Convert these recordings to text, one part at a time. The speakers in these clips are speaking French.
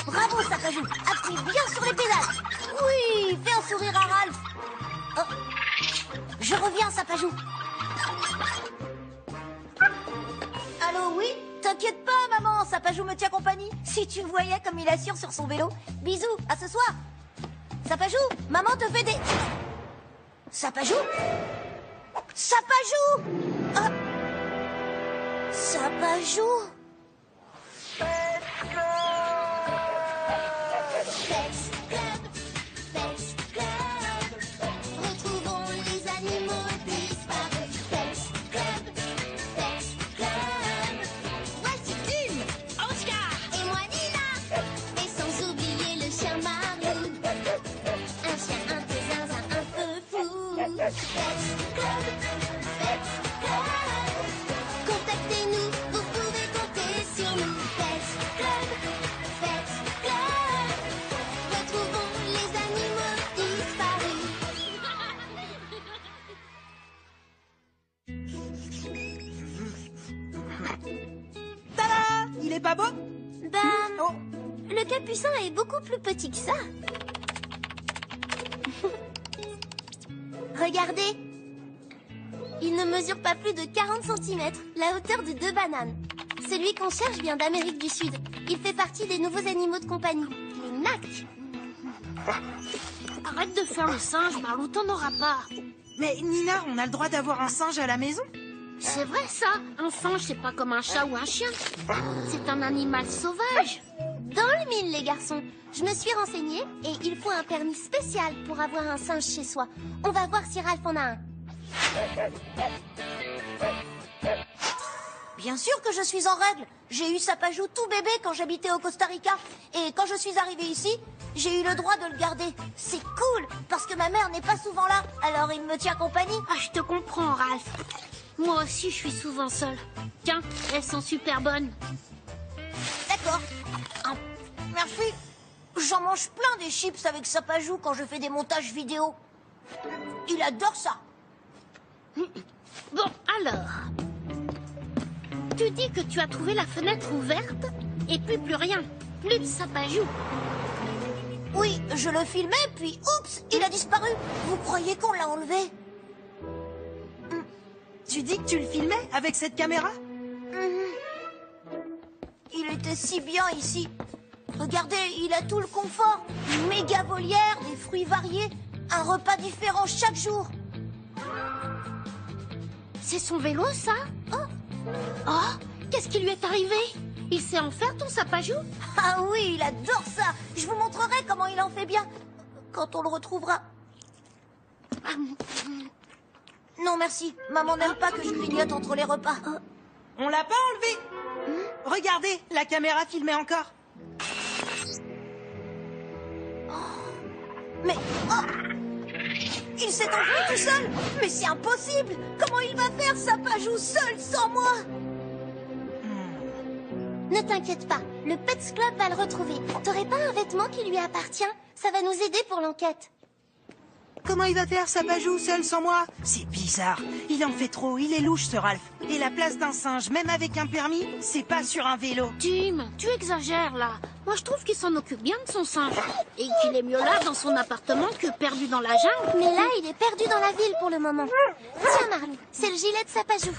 Bravo, Sapajou. Appuie bien sur les pédales. Oui, fais un sourire à Ralph. Oh. Je reviens, Sapajou. Allô, oui? T'inquiète pas, maman, Sapajou me tient compagnie. Si tu voyais comme il assure sur son vélo. Bisous, à ce soir. Sapajou, maman te fait des... Sapajou? Sapajou! Ah. Sapajou? Retrouvons les animaux disparus. Pets Club, Pets Club. Voici Plume, Oscar et moi Nina. Et sans oublier le chien Marlou. Un chien un peu zinzin, un peu fou. Pets Club, Pets Club. Contactez-nous, vous pouvez compter sur nous. Pets Club, Pets Club. Retrouvons les animaux disparus. Tada! Il est pas beau? Ben, le capucin est beaucoup plus petit que ça. Regardez. Il ne mesure pas plus de 40 cm, la hauteur de 2 bananes. Celui qu'on cherche vient d'Amérique du Sud. Il fait partie des nouveaux animaux de compagnie, les nacs. Arrête de faire le singe, Marlou, t'en auras pas. Mais Nina, on a le droit d'avoir un singe à la maison? C'est vrai ça, un singe c'est pas comme un chat ou un chien. C'est un animal sauvage. Dans le mille, les garçons. Je me suis renseignée et il faut un permis spécial pour avoir un singe chez soi. On va voir si Ralph en a un. Bien sûr que je suis en règle. J'ai eu Sapajou tout bébé quand j'habitais au Costa Rica. Et quand je suis arrivée ici, j'ai eu le droit de le garder. C'est cool, parce que ma mère n'est pas souvent là. Alors il me tient compagnie. Ah, je te comprends, Ralph. Moi aussi, je suis souvent seule. Tiens, elles sont super bonnes. D'accord. Merci. J'en mange plein des chips avec Sapajou quand je fais des montages vidéo. Il adore ça. Bon, alors... Tu dis que tu as trouvé la fenêtre ouverte et puis plus rien. Plus de Sapajou. Oui, je le filmais, puis oups, il a disparu. Vous croyez qu'on l'a enlevé? Tu dis que tu le filmais avec cette caméra? Il était si bien ici. Regardez, il a tout le confort. Une méga volière, des fruits variés, un repas différent chaque jour. C'est son vélo, ça? Oh, qu'est-ce qui lui est arrivé? Il sait en faire, ton Sapajou? Ah oui, il adore ça. Je vous montrerai comment il en fait bien quand on le retrouvera. Non, merci. Maman n'aime pas que je grignote entre les repas. On l'a pas enlevé? Regardez, la caméra filmait encore. Mais... oh, il s'est enfui tout seul. Mais c'est impossible. Comment il va faire, Sapajou, seul, sans moi? Ne t'inquiète pas, le Pets Club va le retrouver. T'aurais pas un vêtement qui lui appartient? Ça va nous aider pour l'enquête. Comment il va faire, Sapajou, seul sans moi? C'est bizarre. Il en fait trop, il est louche, ce Ralph. Et la place d'un singe, même avec un permis, c'est pas sur un vélo. Tim, tu exagères là. Moi je trouve qu'il s'en occupe bien de son singe. Et qu'il est mieux là dans son appartement que perdu dans la jungle. Mais là, il est perdu dans la ville pour le moment. Tiens, Marlou, c'est le gilet de Sapajou.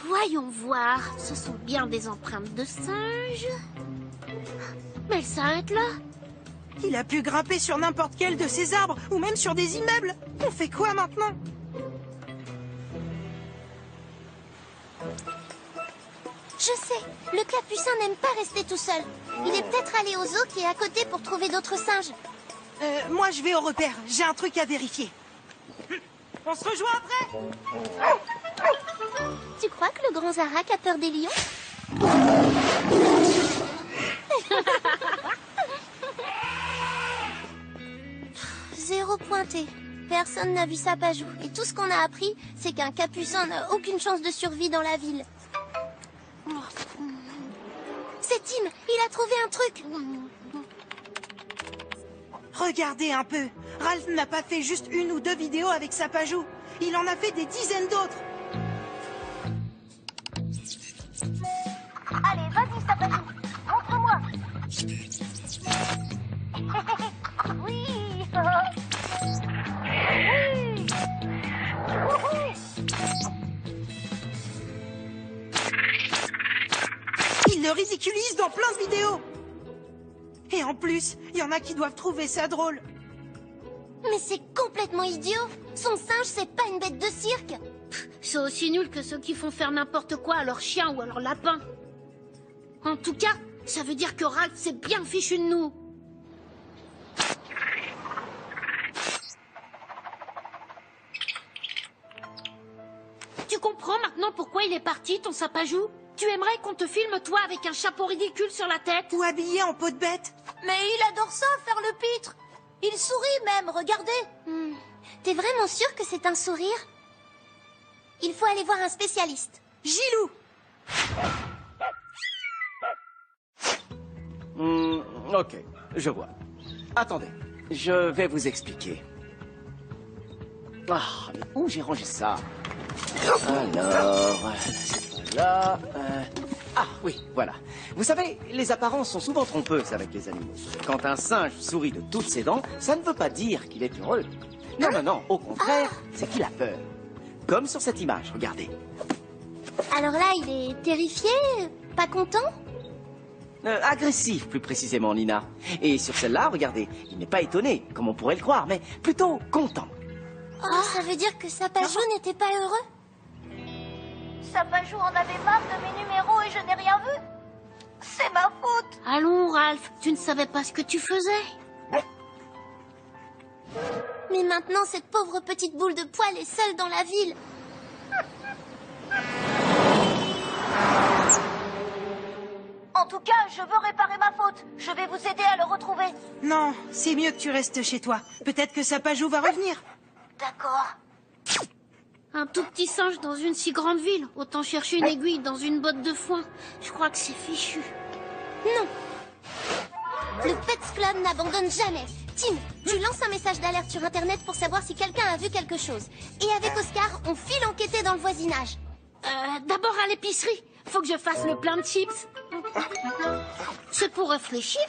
Voyons voir, ce sont bien des empreintes de singe. Mais elle s'arrête là. Il a pu grimper sur n'importe quel de ces arbres, ou même sur des immeubles. On fait quoi maintenant? Je sais, le capucin n'aime pas rester tout seul. Il est peut-être allé au zoo qui est à côté pour trouver d'autres singes. Moi, je vais au repère. J'ai un truc à vérifier. On se rejoint après? Tu crois que le grand Zarak a peur des lions? Zéro pointé. Personne n'a vu Sapajou. Et tout ce qu'on a appris, c'est qu'un capucin n'a aucune chance de survie dans la ville. C'est Regardez, Tim, il a trouvé un truc. Regardez un peu. Ralph n'a pas fait juste 1 ou 2 vidéos avec Sapajou. Il en a fait des dizaines d'autres. Allez, vas-y, Sapajou. Montre-moi. Oui. Oui. Wouhou. Il le ridiculise dans plein de vidéos. Et en plus, il y en a qui doivent trouver ça drôle. Mais c'est complètement idiot. Son singe, c'est pas une bête de cirque. C'est aussi nul que ceux qui font faire n'importe quoi à leur chien ou à leur lapin. En tout cas, ça veut dire que Ralph s'est bien fichu de nous. Tu comprends maintenant pourquoi il est parti, ton Sapajou? Tu aimerais qu'on te filme toi avec un chapeau ridicule sur la tête? Ou habillé en peau de bête. Mais il adore ça, faire le pitre. Il sourit même, regardez. T'es vraiment sûr que c'est un sourire? Il faut aller voir un spécialiste. Gilou. Ok, je vois. Attendez, je vais vous expliquer. Ah, mais où j'ai rangé ça? Alors, c'est pas là. Ah oui, voilà. Vous savez, les apparences sont souvent trompeuses avec les animaux. Quand un singe sourit de toutes ses dents, ça ne veut pas dire qu'il est heureux. Non, non, non, au contraire, c'est qu'il a peur. Comme sur cette image, regardez. Alors là, il est terrifié? Pas content? Agressif, plus précisément, Nina. Et sur celle-là, regardez, il n'est pas étonné, comme on pourrait le croire, mais plutôt content. Oh, ça veut dire que Sapajou n'était pas heureux? Sapajou en avait marre de mes numéros et je n'ai rien vu. C'est ma faute. Allons, Ralph, tu ne savais pas ce que tu faisais. Mais maintenant, cette pauvre petite boule de poil est seule dans la ville. En tout cas, je veux réparer ma faute. Je vais vous aider à le retrouver. Non, c'est mieux que tu restes chez toi. Peut-être que Sapajou va revenir. D'accord. Un tout petit singe dans une si grande ville. Autant chercher une aiguille dans une botte de foin. Je crois que c'est fichu. Non. Le Pets Club n'abandonne jamais. Tim, tu lances un message d'alerte sur Internet pour savoir si quelqu'un a vu quelque chose. Et avec Oscar, on file enquêter dans le voisinage. D'abord à l'épicerie. Faut que je fasse le plein de chips. C'est pour réfléchir.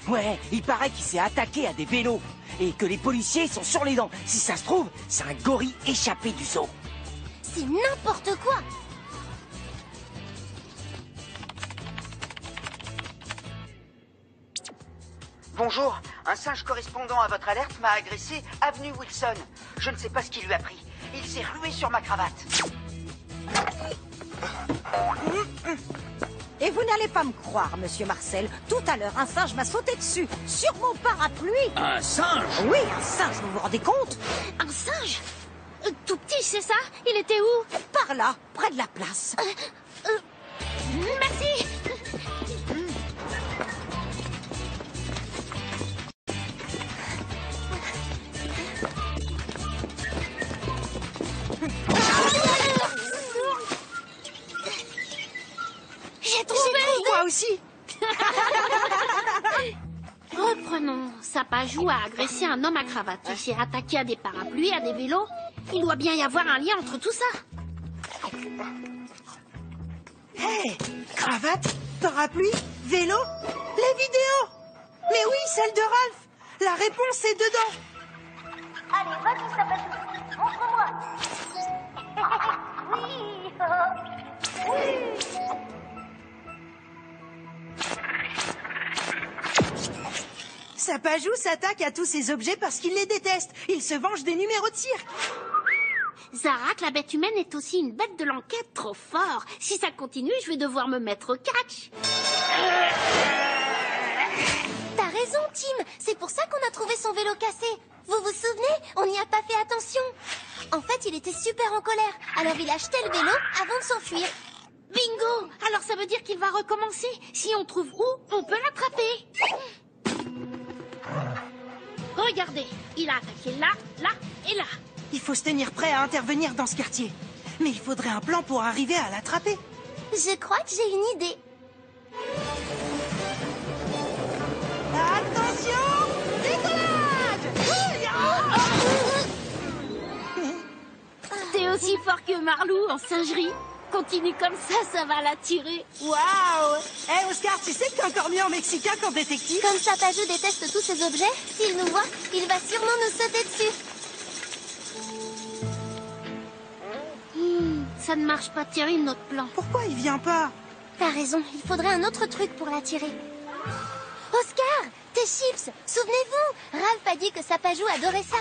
Ouais, il paraît qu'il s'est attaqué à des vélos. Et que les policiers sont sur les dents. Si ça se trouve, c'est un gorille échappé du zoo. C'est n'importe quoi. Bonjour, un singe correspondant à votre alerte m'a agressé avenue Wilson. Je ne sais pas ce qui lui a pris. Il s'est rué sur ma cravate. Et vous n'allez pas me croire, monsieur Marcel. Tout à l'heure, un singe m'a sauté dessus, sur mon parapluie. Un singe? Oui, un singe, vous vous rendez compte? Un singe? Tout petit, c'est ça? Il était où? Par là, près de la place. Merci. J'ai trouvé. Moi aussi. Reprenons. Sapajou a agressé un homme à cravate. Il s'est attaqué à des parapluies, à des vélos. Il doit bien y avoir un lien entre tout ça. Hé, cravate, parapluie, vélo, les vidéos. Mais oui, celle de Ralph. La réponse est dedans. Allez, vas-y, Sapajou. Montre-moi. Oui. Oui. Sapajou s'attaque à tous ces objets parce qu'il les déteste. Il se venge des numéros de cirque. Zarak, la bête humaine, est aussi une bête de l'enquête trop fort. Si ça continue, je vais devoir me mettre au catch. T'as raison, Tim. C'est pour ça qu'on a trouvé son vélo cassé. Vous vous souvenez? On n'y a pas fait attention. En fait, il était super en colère. Alors il a jeté le vélo avant de s'enfuir. Bingo! Alors ça veut dire qu'il va recommencer. Si on trouve où, on peut l'attraper. Regardez, il a attaqué là, là et là. Il faut se tenir prêt à intervenir dans ce quartier. Mais il faudrait un plan pour arriver à l'attraper. Je crois que j'ai une idée. Attention! Décollage! T'es aussi fort que Marlou en singerie. Continue comme ça va l'attirer. Waouh! Hé, Oscar, tu sais que t'es encore mieux en mexicain qu'en détective? Comme Sapajou déteste tous ces objets, s'il nous voit, il va sûrement nous sauter dessus. Ça ne marche pas terrible notre plan. Pourquoi il vient pas? T'as raison, il faudrait un autre truc pour l'attirer. Oscar, tes chips, souvenez-vous, Ralph a dit que Sapajou adorait ça.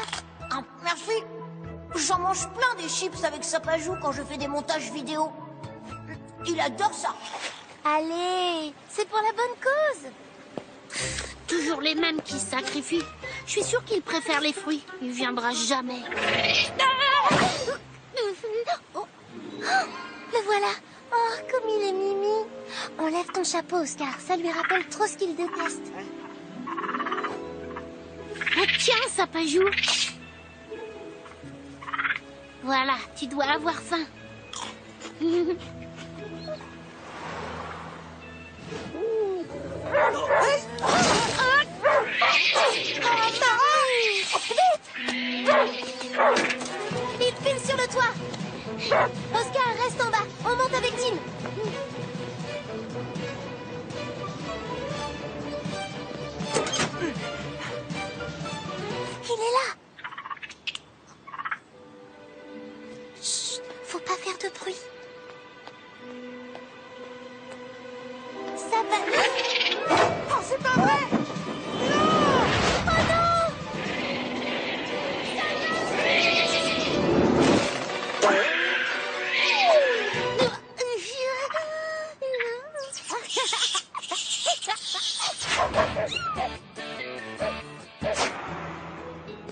Ah, merci. J'en mange plein des chips avec Sapajou quand je fais des montages vidéo. Il adore ça. Allez, c'est pour la bonne cause. Toujours les mêmes qui se sacrifient. Je suis sûre qu'il préfère les fruits. Il viendra jamais. Oh, le voilà. Oh, comme il est mimi. Enlève ton chapeau, Oscar. Ça lui rappelle trop ce qu'il déteste. Oh, tiens, Sapajou. Voilà, tu dois avoir faim. Il file sur le toit. Oscar, reste en bas. On monte avec Tim. Il est là. Chut, faut pas faire de bruit. Ça va. Oh, c'est pas vrai!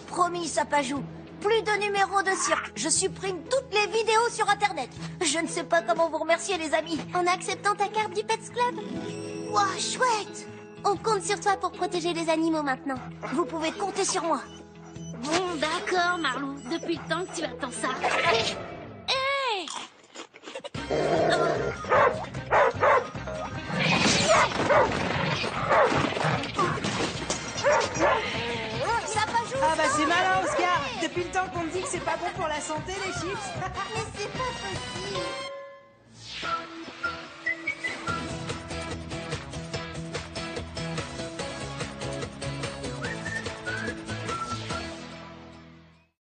Promis, Sapajou. Plus de numéros de cirque. Je supprime toutes les vidéos sur Internet. Je ne sais pas comment vous remercier, les amis. En acceptant ta carte du Pets Club. Ouah, chouette. On compte sur toi pour protéger les animaux maintenant. Vous pouvez compter sur moi. Bon, d'accord, Marlou. Depuis le temps que tu attends ça. Hé! Sapajou. Ah bah c'est malin, Oscar! Depuis le temps qu'on me dit que c'est pas bon pour la santé, les chips! Mais c'est pas possible.